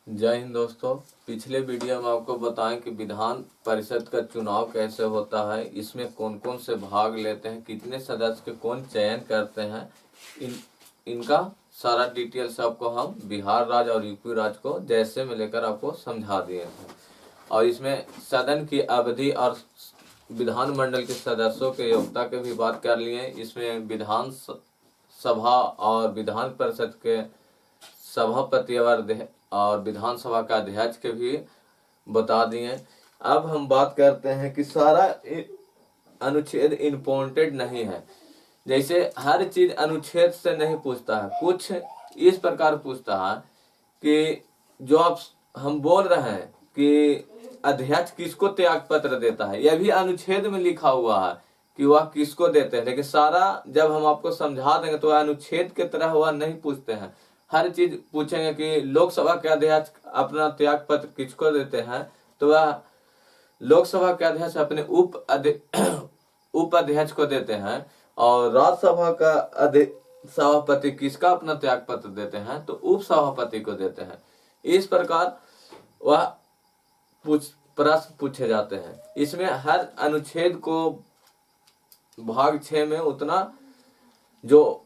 जय हिंद दोस्तों। पिछले वीडियो में आपको बताएं कि विधान परिषद का चुनाव कैसे होता है, इसमें कौन कौन से भाग लेते हैं, कितने सदस्य के कौन चयन करते हैं, इनका सारा डिटेल्स आपको हम बिहार राज्य और यूपी राज्य को जैसे में लेकर आपको समझा दिए हैं। और इसमें सदन की अवधि और विधानमंडल के सदस्यों के योग्यता के भी बात कर लिए। इसमें विधान सभा और विधान परिषद के सभापति और विधानसभा का अध्यक्ष के भी बता दिए। अब हम बात करते हैं कि सारा अनुच्छेद इम्पोर्टेंट नहीं है, जैसे हर चीज अनुच्छेद से नहीं पूछता है, कुछ इस प्रकार पूछता है कि जो आप हम बोल रहे हैं कि अध्यक्ष किसको त्याग पत्र देता है, यह भी अनुच्छेद में लिखा हुआ है कि वह किसको देते हैं, लेकिन सारा जब हम आपको समझा देंगे तो अनुच्छेद की तरह वह नहीं पूछते हैं। हर चीज पूछेंगे कि लोकसभा के अध्यक्ष अपना त्याग पत्र किसको देते हैं, तो वह लोकसभा के अध्यक्ष अपने उप अध्यक्ष को देते हैं, और राज्यसभा का सभापति किसका अपना त्याग पत्र देते हैं, तो उप सभापति को देते हैं। इस प्रकार वह प्रश्न पूछे जाते हैं। इसमें हर अनुच्छेद को भाग 6 में उतना जो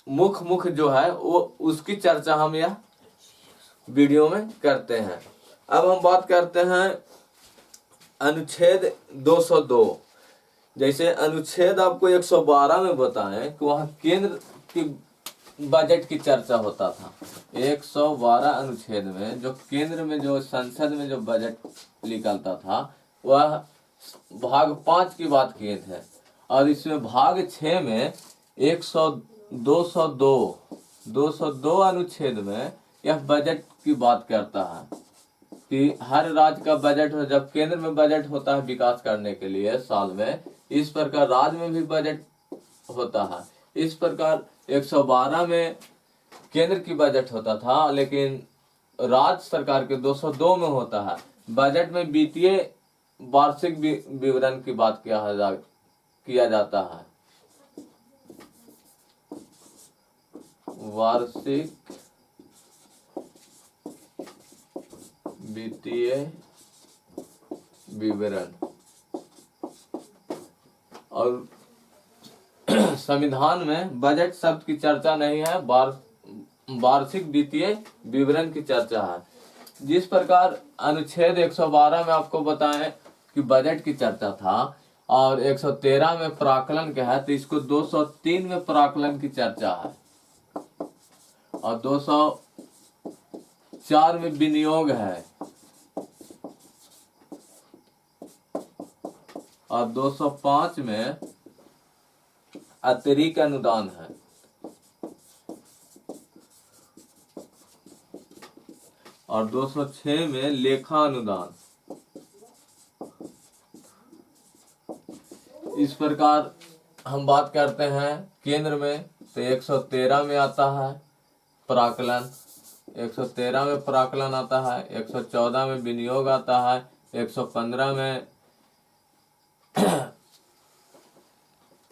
मुख्य जो है वो उसकी चर्चा हम यह वीडियो में करते हैं। अब हम बात करते हैं अनुच्छेद 202। जैसे अनुच्छेद आपको 112 में बताएं कि वहाँ केंद्र की बजट की चर्चा होता था। 112 अनुच्छेद में जो केंद्र में जो संसद में जो बजट निकलता था वह भाग 5 की बात किए थे, और इसमें भाग 6 में 202 अनुच्छेद में यह बजट की बात करता है कि हर राज्य का बजट हो, जब केंद्र में बजट होता है विकास करने के लिए साल में, इस प्रकार राज्य में भी बजट होता है। इस प्रकार 112 में केंद्र की बजट होता था, लेकिन राज्य सरकार के 202 में होता है। बजट में वित्तीय वार्षिक विवरण की बात किया जाता है। वार्षिक वित्तीय विवरण, और संविधान में बजट शब्द की चर्चा नहीं है, वार्षिक वित्तीय विवरण की चर्चा है। जिस प्रकार अनुच्छेद 112 में आपको बताएं कि बजट की चर्चा था, और 113 में प्राक्कलन का है, तो इसको 203 में प्राक्कलन की चर्चा है, और 204 में विनियोग है, और 205 में अतिरिक्त अनुदान है, और 206 में लेखा अनुदान। इस प्रकार हम बात करते हैं केंद्र में, तो 113 में आता है प्राक्कलन, 113 में प्राक्कलन आता है, 114 में विनियोग आता है, 115 में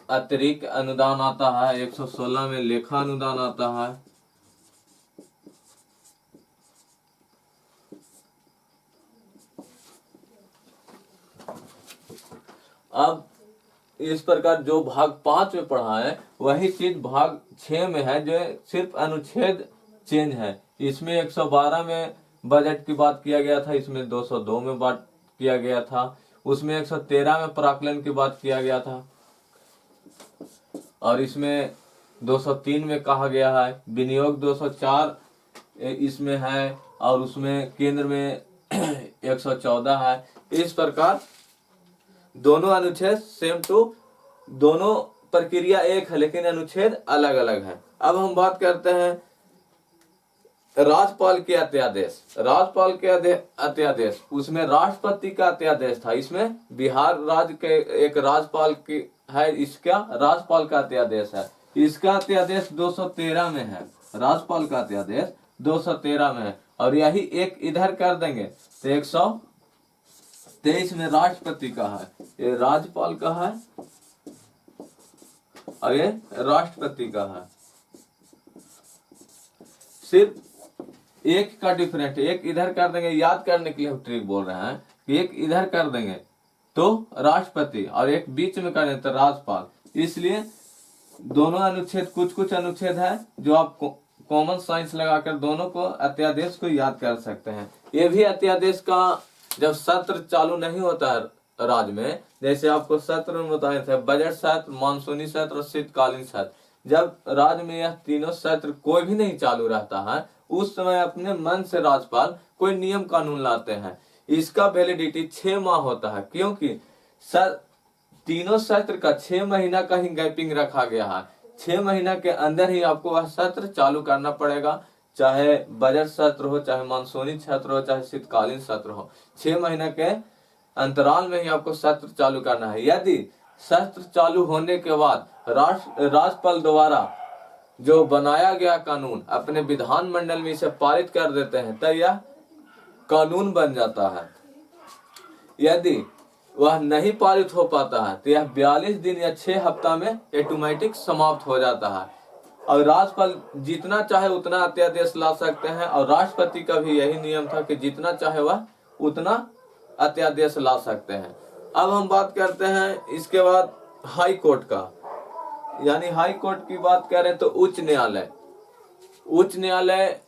अतिरिक्त अनुदान आता है, 116 में लेखा अनुदान आता है। अब इस प्रकार जो भाग 5 में पढ़ा है वही चीज भाग 6 में है, जो सिर्फ अनुच्छेद चेंज है। इसमें 112 में बजट की बात किया गया था, इसमें 202 में बात किया गया था, उसमें 113 में प्राक्कलन की बात किया गया था, और इसमें 203 में कहा गया है। विनियोग 204 इसमें है, और उसमें केंद्र में 114 है। इस प्रकार दोनों अनुच्छेद सेम टू, दोनों प्रक्रिया एक है, लेकिन अनुच्छेद अलग अलग है। अब हम बात करते हैं राज्यपाल के अध्यादेश। राज्यपाल के अध्यादेश, उसमें राष्ट्रपति का अध्यादेश था, इसमें बिहार राज्य के एक राज्यपाल की है, इसका राज्यपाल का अध्यादेश है। इसका अध्यादेश 213 में है, राज्यपाल का अध्यादेश 213 में है, और यही एक इधर कर देंगे तो 123 में राष्ट्रपति का है, ये राज्यपाल का है, और ये राष्ट्रपति का है। सिर्फ एक का डिफरेंट, एक इधर कर देंगे, याद करने के लिए हम ट्रिक बोल रहे हैं कि एक इधर कर देंगे तो राष्ट्रपति और एक बीच में करें तो राज्यपाल। इसलिए दोनों अनुच्छेद, कुछ कुछ अनुच्छेद है जो आप कॉमन साइंस लगाकर दोनों को अध्यादेश को याद कर सकते हैं। ये भी अध्यादेश का जब सत्र चालू नहीं होता है राज्य में, जैसे आपको सत्र में बताए थे बजट सत्र, मानसूनी सत्र और शीतकालीन सत्र, जब राज्य में यह तीनों सत्र कोई भी नहीं चालू रहता है, उस समय अपने मन से राज्यपाल कोई नियम कानून लाते हैं। इसका वैलिडिटी 6 माह होता है, क्योंकि तीनों सत्र का 6 महीना का ही गैपिंग रखा गया है। 6 महीना के अंदर ही आपको वह सत्र चालू करना पड़ेगा, चाहे बजट सत्र हो, चाहे मानसूनी सत्र हो, चाहे शीतकालीन सत्र हो। 6 महीने के अंतराल में ही आपको सत्र चालू करना है। यदि सत्र चालू होने के बाद राज्यपाल द्वारा जो बनाया गया कानून अपने विधानमंडल में इसे पारित कर देते हैं तो यह कानून बन जाता है। यदि वह नहीं पारित हो पाता है तो यह 42 दिन या 6 हफ्ता में ऑटोमेटिक समाप्त हो जाता है। और राज्यपाल जितना चाहे उतना अध्यादेश ला सकते हैं, और राष्ट्रपति का भी यही नियम था कि जितना चाहे वह उतना अध्यादेश ला सकते हैं। अब हम बात करते हैं इसके बाद हाई कोर्ट का, यानी हाई कोर्ट की बात करें तो उच्च न्यायालय। उच्च न्यायालय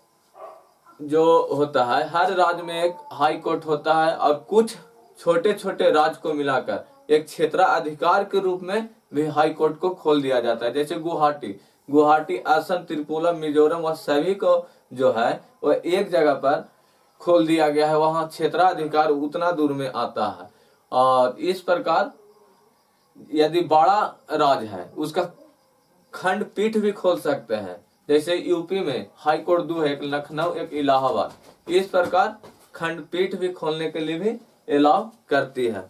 जो होता है, हर राज्य में एक हाई कोर्ट होता है, और कुछ छोटे छोटे राज्य को मिलाकर एक क्षेत्राधिकार के रूप में भी हाई कोर्ट को खोल दिया जाता है। जैसे गुवाहाटी, असम, त्रिपुरा, मिजोरम और सभी को जो है वह एक जगह पर खोल दिया गया है। वहां क्षेत्राधिकार उतना दूर में आता है। और इस प्रकार यदि बड़ा राज्य है उसका खंडपीठ भी खोल सकते हैं। जैसे यूपी में हाई कोर्ट 2 है, एक लखनऊ, एक इलाहाबाद। इस प्रकार खंडपीठ भी खोलने के लिए भी अलाउ करती है।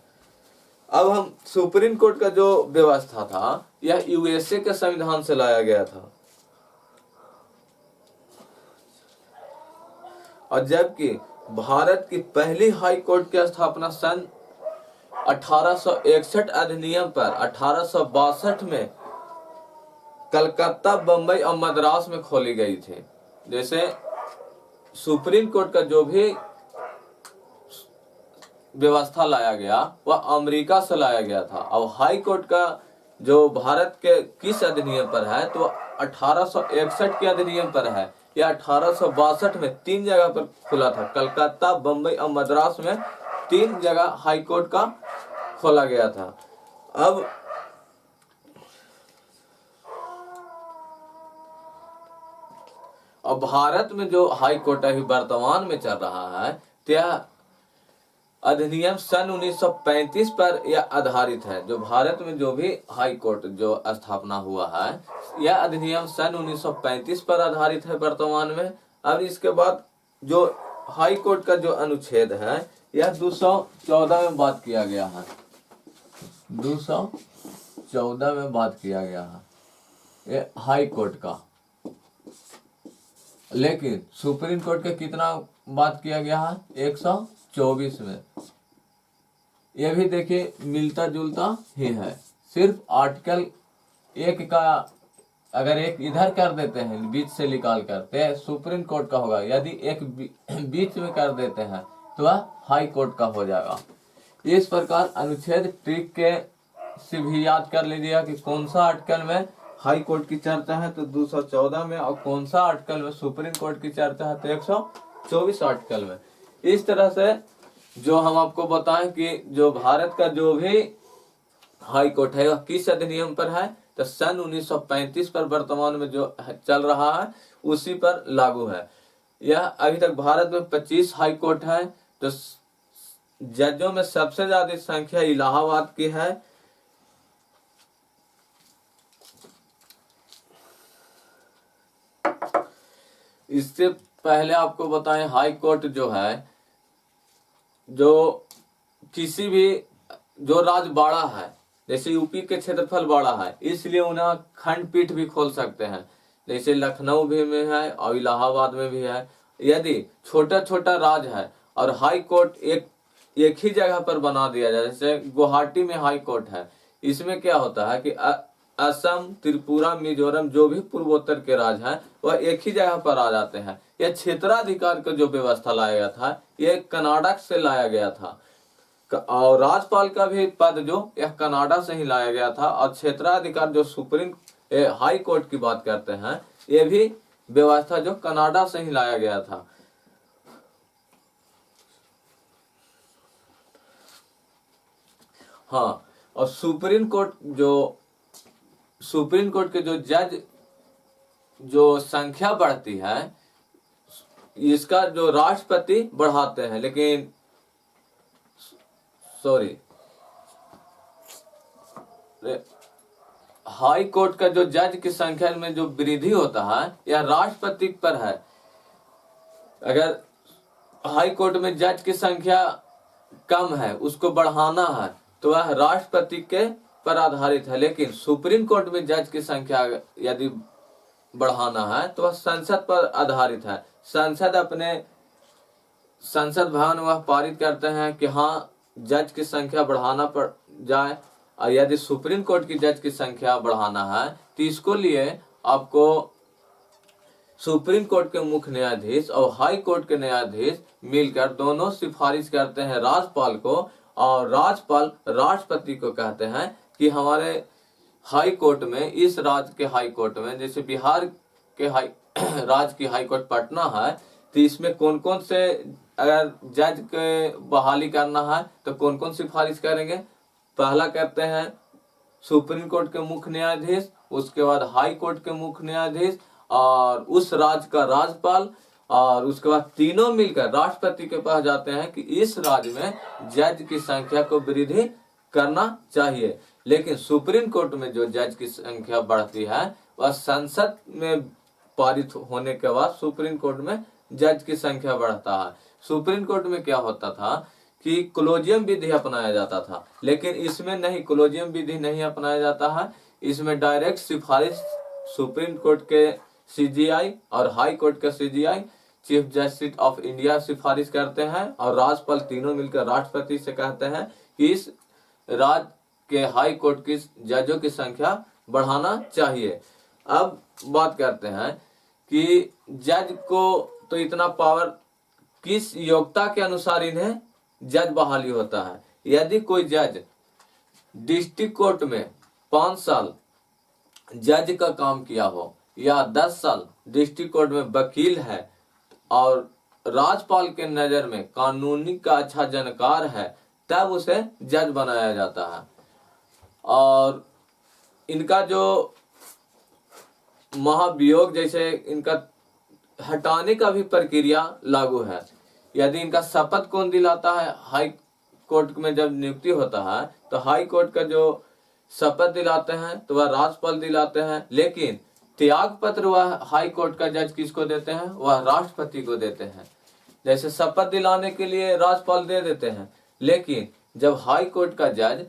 अब हम सुप्रीम कोर्ट का जो व्यवस्था था यह यूएसए के संविधान से लाया गया था, और जबकि भारत की पहली हाई कोर्ट की स्थापना सन 1861 अधिनियम पर 1862 में कलकत्ता, बंबई और मद्रास में खोली गई थी। जैसे सुप्रीम कोर्ट का जो भी व्यवस्था लाया गया वह अमेरिका से लाया गया था, और हाई कोर्ट का जो भारत के किस अधिनियम पर है तो 1861 के अधिनियम पर है। यह 1862 में 3 जगह पर खुला था, कलकत्ता, बंबई और मद्रास में 3 जगह हाई कोर्ट का खोला गया था। अब भारत में जो हाई कोर्ट अभी वर्तमान में चल रहा है यह अधिनियम सन 1935 पर यह आधारित है। जो भारत में जो भी हाई कोर्ट जो स्थापना हुआ है यह अधिनियम सन 1935 पर आधारित है वर्तमान में। अब इसके बाद जो हाई कोर्ट का जो अनुच्छेद है यह 214 में बात किया गया है, 214 में बात किया गया है ये हाई कोर्ट का। लेकिन सुप्रीम कोर्ट का कितना बात किया गया है, 124 में। यह भी देखिए मिलता जुलता ही है, सिर्फ आर्टिकल 1 का अगर एक इधर कर देते हैं बीच से निकाल कर सुप्रीम कोर्ट का होगा, यदि एक बीच में कर देते हैं तो वह हाई कोर्ट का हो जाएगा। इस प्रकार अनुच्छेद ट्रिक के से भी याद कर लीजिएगा कि कौन सा आर्टिकल में हाई कोर्ट की चर्चा है तो 214 में, और कौन सा आर्टिकल में सुप्रीम कोर्ट की चर्चा है तो 124 आर्टिकल में। इस तरह से जो हम आपको बताएं कि जो भारत का जो भी हाई कोर्ट है वह किस अधिनियम पर है तो सन 1935 पर वर्तमान में जो चल रहा है उसी पर लागू है। यह अभी तक भारत में 25 हाई कोर्ट है। तो जजों में सबसे ज्यादा संख्या इलाहाबाद की है। इससे पहले आपको बताएं हाई कोर्ट जो है जो किसी भी जो राज्य बड़ा है, जैसे यूपी के क्षेत्रफल बड़ा है इसलिए उन्हें खंडपीठ भी खोल सकते हैं। जैसे लखनऊ भी में है और इलाहाबाद में भी है। यदि छोटा छोटा राज्य है और हाई कोर्ट एक ही जगह पर बना दिया जाए, जैसे गुवाहाटी में हाई कोर्ट है, इसमें क्या होता है कि असम, त्रिपुरा, मिजोरम जो भी पूर्वोत्तर के राज्य हैं वह एक ही जगह पर आ जाते हैं। यह क्षेत्राधिकार का जो व्यवस्था लाया गया था यह कनाडा से लाया गया था, और राज्यपाल का भी पद जो यह कनाडा से ही लाया गया था। और क्षेत्राधिकार जो सुप्रीम हाई कोर्ट की बात करते हैं, यह भी व्यवस्था जो कनाडा से ही लाया गया था। हाँ, और सुप्रीम कोर्ट के जो जज जो संख्या बढ़ती है इसका जो राष्ट्रपति बढ़ाते हैं, लेकिन सॉरी हाई कोर्ट का जो जज की संख्या में जो वृद्धि होता है यह राष्ट्रपति पर है। अगर हाई कोर्ट में जज की संख्या कम है उसको बढ़ाना है तो वह राष्ट्रपति के पर आधारित है, लेकिन सुप्रीम कोर्ट में जज की संख्या यदि बढ़ाना है तो वह संसद पर आधारित है। संसद भवन वह पारित करते हैं कि हाँ जज की संख्या बढ़ाना पड़ जाए, और यदि सुप्रीम कोर्ट की जज की संख्या बढ़ाना है तो इसको लिए आपको सुप्रीम कोर्ट के मुख्य न्यायाधीश और हाई कोर्ट के न्यायाधीश मिलकर दोनों सिफारिश करते हैं राज्यपाल को, और राज्यपाल राष्ट्रपति को कहते हैं कि हमारे हाई कोर्ट में, इस राज्य के हाई कोर्ट में, जैसे बिहार के राज्य की हाई कोर्ट पटना है, तो इसमें कौन कौन से अगर जज के बहाली करना है तो कौन कौन सिफारिश करेंगे। पहला कहते हैं सुप्रीम कोर्ट के मुख्य न्यायाधीश, उसके बाद हाई कोर्ट के मुख्य न्यायाधीश और उस राज्य का राज्यपाल, और उसके बाद तीनों मिलकर राष्ट्रपति के पास जाते हैं कि इस राज्य में जज की संख्या को वृद्धि करना चाहिए। लेकिन सुप्रीम कोर्ट में जो जज की संख्या बढ़ती है वह संसद में पारित होने के बाद सुप्रीम कोर्ट में जज की संख्या बढ़ता है। सुप्रीम कोर्ट में क्या होता था कि कोलेजियम विधि अपनाया जाता था, लेकिन इसमें नहीं, कोलेजियम विधि नहीं अपनाया जाता है। इसमें डायरेक्ट सिफारिश सुप्रीम कोर्ट के सीजीआई और हाई कोर्ट के CGI, chief justice of India सिफारिश करते हैं, और राज्यपाल तीनों मिलकर राष्ट्रपति से कहते हैं कि इस राज्य के हाई कोर्ट की जजों की संख्या बढ़ाना चाहिए। अब बात करते हैं कि जज को तो इतना पावर किस योग्यता के अनुसार इन्हें जज बहाली होता है। यदि कोई जज डिस्ट्रिक्ट कोर्ट में 5 साल जज का काम किया हो या 10 साल डिस्ट्रिक्ट कोर्ट में वकील है और राज्यपाल के नजर में कानूनी का अच्छा जानकार है, तब उसे जज बनाया जाता है। और इनका जो महाभियोग जैसे इनका हटाने का भी प्रक्रिया लागू है। यदि इनका शपथ कौन दिलाता है, हाई कोर्ट में जब नियुक्ति होता है तो हाई कोर्ट का जो शपथ दिलाते हैं तो वह राज्यपाल दिलाते हैं, लेकिन त्याग पत्र वह हाई कोर्ट का जज किसको देते हैं, वह राष्ट्रपति को देते हैं। जैसे शपथ दिलाने के लिए राज्यपाल दे देते हैं, लेकिन जब हाई कोर्ट का जज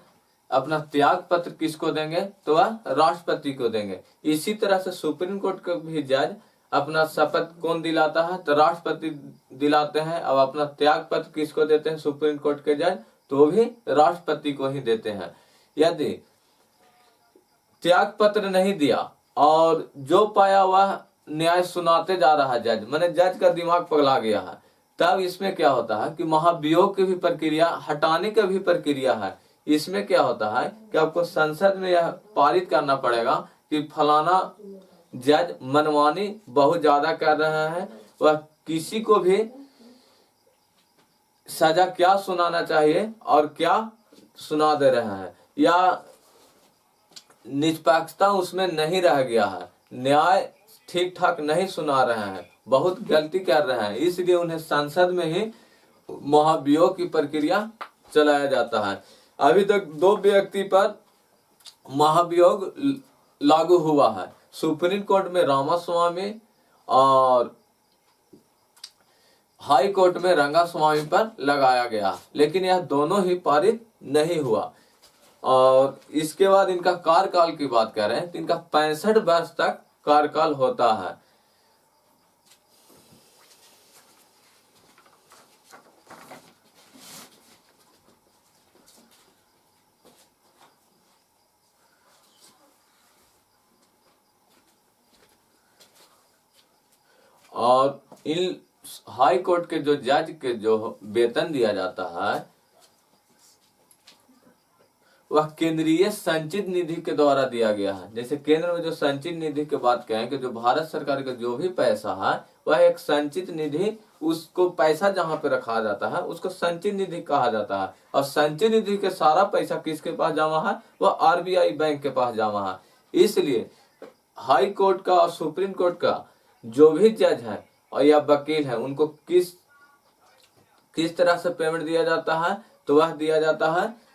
अपना त्याग पत्र किसको देंगे तो वह राष्ट्रपति को देंगे। इसी तरह से सुप्रीम कोर्ट का भी जज अपना शपथ कौन दिलाता है तो राष्ट्रपति दिलाते हैं, और अपना त्याग पत्र किसको देते हैं सुप्रीम कोर्ट के जज, तो भी राष्ट्रपति को ही देते हैं। यदि त्याग पत्र नहीं दिया और जो पाया वह न्याय सुनाते जा रहा है जज, माने जज का दिमाग पगला गया है, तब इसमें क्या होता है कि महाभियोग की भी प्रक्रिया, हटाने का भी प्रक्रिया है। इसमें क्या होता है कि आपको संसद में यह पारित करना पड़ेगा कि फलाना जज मनमानी बहुत ज्यादा कर रहा है, वह किसी को भी सजा क्या सुनाना चाहिए और क्या सुना दे रहा है, या निष्पक्षता उसमें नहीं रह गया है, न्याय ठीक ठाक नहीं सुना रहे हैं, बहुत गलती कर रहे हैं, इसलिए उन्हें संसद में ही महाभियोग की प्रक्रिया चलाया जाता है। अभी तक 2 व्यक्ति पर महाभियोग लागू हुआ है, सुप्रीम कोर्ट में रामास्वामी और हाई कोर्ट में रंगास्वामी पर लगाया गया, लेकिन यह दोनों ही पारित नहीं हुआ। और इसके बाद इनका कार्यकाल की बात करें तो इनका 65 वर्ष तक कार्यकाल होता है। और इन हाई कोर्ट के जो जज के जो वेतन दिया जाता है वह केंद्रीय संचित निधि के द्वारा दिया गया है। जैसे केंद्र में जो संचित निधि की बात कहें कि जो भारत सरकार का जो भी पैसा है वह एक संचित निधि, उसको पैसा जहां पे रखा जाता है उसको संचित निधि कहा जाता है। और संचित निधि के सारा पैसा किसके पास जमा है? वह आरबीआई बैंक के पास जमा है। इसलिए हाई कोर्ट का और सुप्रीम कोर्ट का जो भी जज है और या वकील है उनको किस तरह से पेमेंट दिया जाता है? तो वह दिया जाता है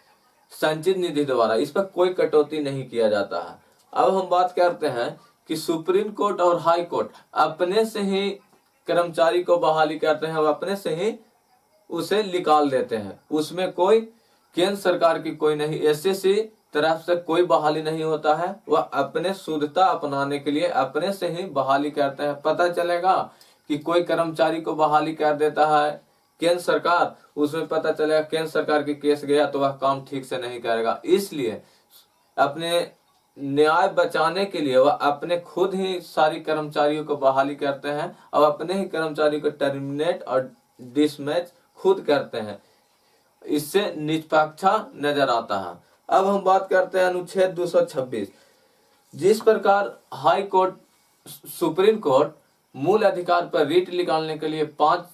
संचित निधि द्वारा। इस पर कोई कटौती नहीं किया जाता है। अब हम बात करते हैं कि सुप्रीम कोर्ट और हाई कोर्ट अपने से ही कर्मचारी को बहाली करते हैं और अपने से ही उसे निकाल देते हैं। उसमें कोई केंद्र सरकार की कोई नहीं, एसएससी तरफ से कोई बहाली नहीं होता है। वह अपने शुद्धता अपनाने के लिए अपने से ही बहाली करते हैं। पता चलेगा कि कोई कर्मचारी को बहाली कर देता है केंद्र सरकार, उसमें पता चलेगा केंद्र सरकार की केस गया तो वह काम ठीक से नहीं करेगा। इसलिए अपने न्याय बचाने के लिए वह अपने खुद ही सारी कर्मचारियों को बहाली करते हैं और अपने ही कर्मचारी को टर्मिनेट और डिसमिस खुद करते हैं। इससे निष्पक्षता नजर आता है। अब हम बात करते हैं अनुच्छेद 226। जिस प्रकार हाई कोर्ट, सुप्रीम कोर्ट मूल अधिकार पर रीट निकालने के लिए 5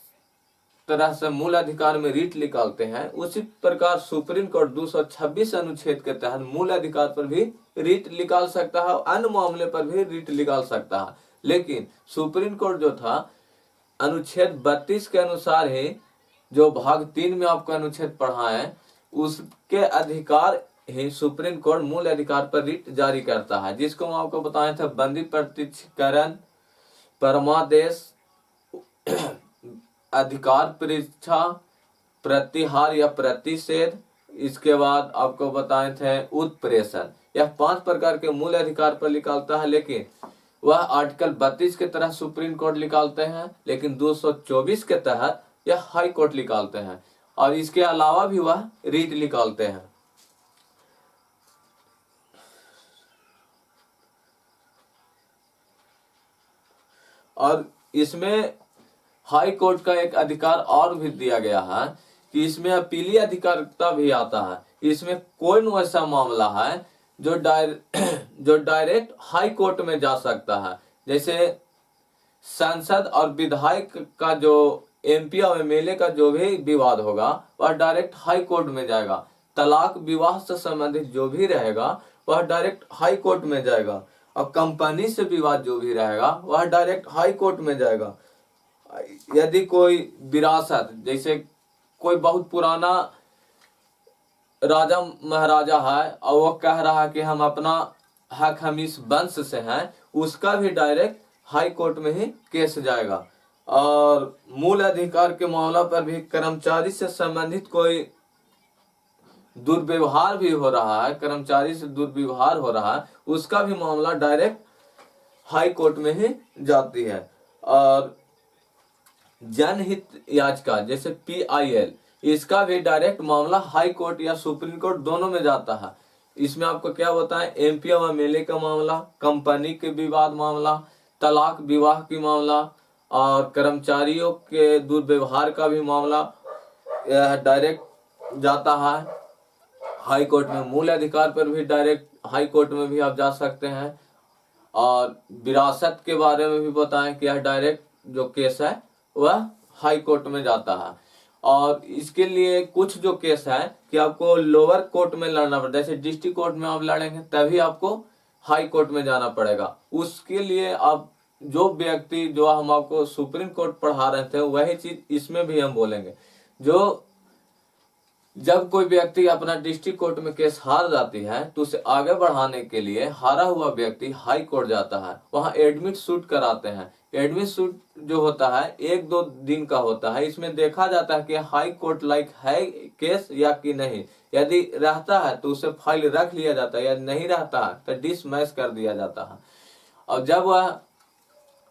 तरह से मूल अधिकार में रीट निकालते हैं, उसी प्रकार सुप्रीम कोर्ट 226 अनुच्छेद के तहत मूल अधिकार पर भी रीट निकाल सकता है और अन्य मामले पर भी रीट निकाल सकता है। लेकिन सुप्रीम कोर्ट जो था अनुच्छेद 32 के अनुसार ही, जो भाग 3 में आपको अनुच्छेद पढ़ा है, उसके अधिकार ही सुप्रीम कोर्ट मूल अधिकार पर रीट जारी करता है, जिसको हम आपको बताए थे बंदी प्रत्यक्षीकरण, परमादेश, अधिकार परीक्षा, प्रतिहार या प्रतिषेध। इसके बाद आपको बताए थे उत्प्रेषण। यह 5 प्रकार के मूल अधिकार पर निकालता है। लेकिन वह आर्टिकल 32 के तहत सुप्रीम कोर्ट निकालते हैं, लेकिन 224 के तहत यह हाई कोर्ट निकालते हैं और इसके अलावा भी वह रीट निकालते हैं। और इसमें हाई कोर्ट का एक अधिकार और भी दिया गया है कि इसमें अपीलीय अधिकारिता भी आता है। इसमें कोई न ऐसा मामला है जो डायरेक्ट हाई कोर्ट में जा सकता है। जैसे सांसद और विधायक का जो एमपी और एमएलए का जो भी विवाद होगा वह डायरेक्ट हाई कोर्ट में जाएगा। तलाक विवाह से संबंधित जो भी रहेगा वह डायरेक्ट हाई कोर्ट में जाएगा। और कंपनी से विवाद जो भी रहेगा वह डायरेक्ट हाई कोर्ट में जाएगा। यदि कोई विरासत, जैसे कोई बहुत पुराना राजा महाराजा है और वो कह रहा है कि हम अपना हक हम इस वंश से हैं, उसका भी डायरेक्ट हाई कोर्ट में ही केस जाएगा। और मूल अधिकार के मामला पर भी कर्मचारी से संबंधित कोई दुर्व्यवहार भी हो रहा है, कर्मचारी से दुर्व्यवहार हो रहा है, उसका भी मामला डायरेक्ट हाई कोर्ट में ही जाती है। और जनहित याचिका जैसे PIL, इसका भी डायरेक्ट मामला हाई कोर्ट या सुप्रीम कोर्ट दोनों में जाता है। इसमें आपको क्या होता है? MP और MLA का मामला, कंपनी के विवाद मामला, तलाक विवाह की मामला और कर्मचारियों के दुर्व्यवहार का भी मामला यह डायरेक्ट जाता है हाई कोर्ट में। मूल अधिकार पर भी डायरेक्ट हाई कोर्ट में भी आप जा सकते हैं। और विरासत के बारे में भी बताएं कि यह डायरेक्ट जो केस है वह हाई कोर्ट में जाता है। और इसके लिए कुछ जो केस है कि आपको लोअर कोर्ट में लड़ना पड़ता है। जैसे डिस्ट्रिक्ट कोर्ट में आप लड़ेंगे तभी आपको हाई कोर्ट में जाना पड़ेगा। उसके लिए आप जो व्यक्ति, जो हम आपको सुप्रीम कोर्ट पढ़ा रहे थे, वही चीज इसमें भी हम बोलेंगे। जो जब कोई व्यक्ति अपना डिस्ट्रिक्ट कोर्ट में केस हार जाती है तो उसे आगे बढ़ाने के लिए हारा हुआ व्यक्ति हाई कोर्ट जाता है, वहां एडमिट सूट कराते हैं। एडमिट सूट जो होता है 1-2 दिन का होता है। इसमें देखा जाता है कि हाई कोर्ट लाइक है केस या कि नहीं। यदि रहता है तो उसे फाइल रख लिया जाता है, यदि नहीं रहता है तो डिसमिस कर दिया जाता है। और जब वह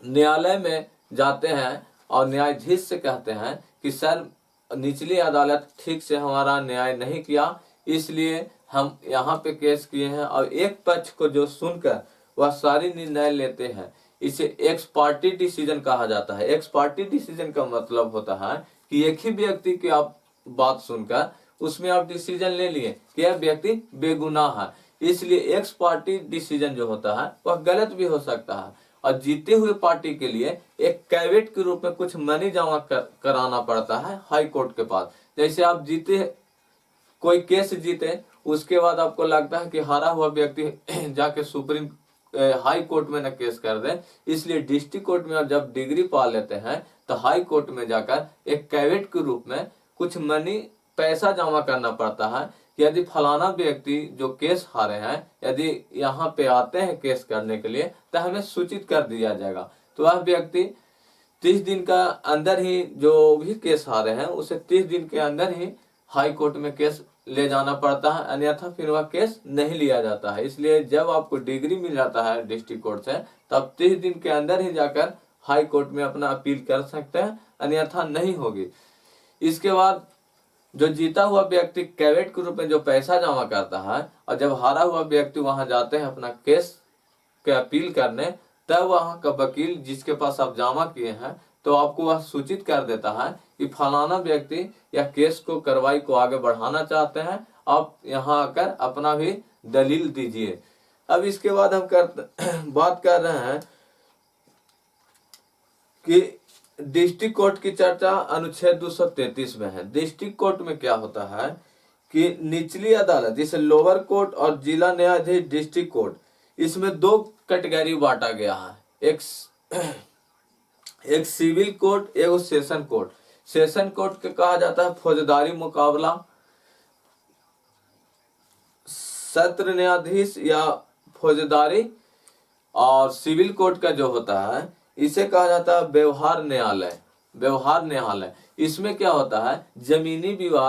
न्यायालय में जाते हैं और न्यायाधीश से कहते हैं कि सर निचली अदालत ठीक से हमारा न्याय नहीं किया, इसलिए हम यहाँ पे केस किए हैं, और एक पक्ष को जो सुनकर वह सारी निर्णय लेते हैं। इसे एक्स पार्टी डिसीजन कहा जाता है। एक्स पार्टी डिसीजन का मतलब होता है कि एक ही व्यक्ति की आप बात सुनकर उसमें आप डिसीजन ले लिए कि यह व्यक्ति बेगुनाह है, इसलिए एक्स पार्टी डिसीजन जो होता है वह गलत भी हो सकता है। और जीते हुए पार्टी के लिए एक कैवेट के रूप में कुछ मनी जमा कराना पड़ता है हाई कोर्ट के पास। जैसे आप जीते, कोई केस जीते, उसके बाद आपको लगता है कि हारा हुआ व्यक्ति जाके सुप्रीम हाई कोर्ट में न केस कर दे, इसलिए डिस्ट्रिक्ट कोर्ट में आप जब डिग्री पा लेते हैं तो हाई कोर्ट में जाकर एक कैवेट के रूप में कुछ मनी पैसा जमा करना पड़ता है। यदि फलाना व्यक्ति जो केस हारे हैं यदि यहाँ पे आते हैं केस करने के लिए तो हमें सूचित कर दिया जाएगा। तो वह व्यक्ति 30 दिन का अंदर ही, जो भी केस हारे हैं उसे 30 दिन के अंदर ही हाई कोर्ट में केस ले जाना पड़ता है, अन्यथा फिर वह केस नहीं लिया जाता है। इसलिए जब आपको डिग्री मिल जाता है डिस्ट्रिक्ट कोर्ट से तब 30 दिन के अंदर ही जाकर हाई कोर्ट में अपना अपील कर सकते हैं, अन्यथा नहीं होगी। इसके बाद जो जीता हुआ व्यक्ति कैवेट के रूप में जो पैसा जमा करता है और जब हारा हुआ व्यक्ति वहां जाते हैं अपना केस के अपील करने, तब वहां का वकील जिसके पास आप जमा किए हैं तो आपको वह सूचित कर देता है कि फलाना व्यक्ति या केस को कार्रवाई को आगे बढ़ाना चाहते हैं, आप यहाँ आकर अपना भी दलील दीजिए। अब इसके बाद हम बात कर रहे हैं कि डिस्ट्रिक्ट कोर्ट की चर्चा अनुच्छेद 233 में है। डिस्ट्रिक्ट कोर्ट में क्या होता है कि निचली अदालत जिसे लोअर कोर्ट और जिला न्यायाधीश डिस्ट्रिक्ट कोर्ट, इसमें 2 कैटेगरी बांटा गया है। एक सिविल कोर्ट, एक सेशन कोर्ट। सेशन कोर्ट के कहा जाता है फौजदारी मुकाबला, सत्र न्यायाधीश या फौजदारी, और सिविल कोर्ट का जो होता है इसे कहा जाता है व्यवहार न्यायालय। व्यवहार न्यायालय इसमें क्या होता है, जमीनी विवाद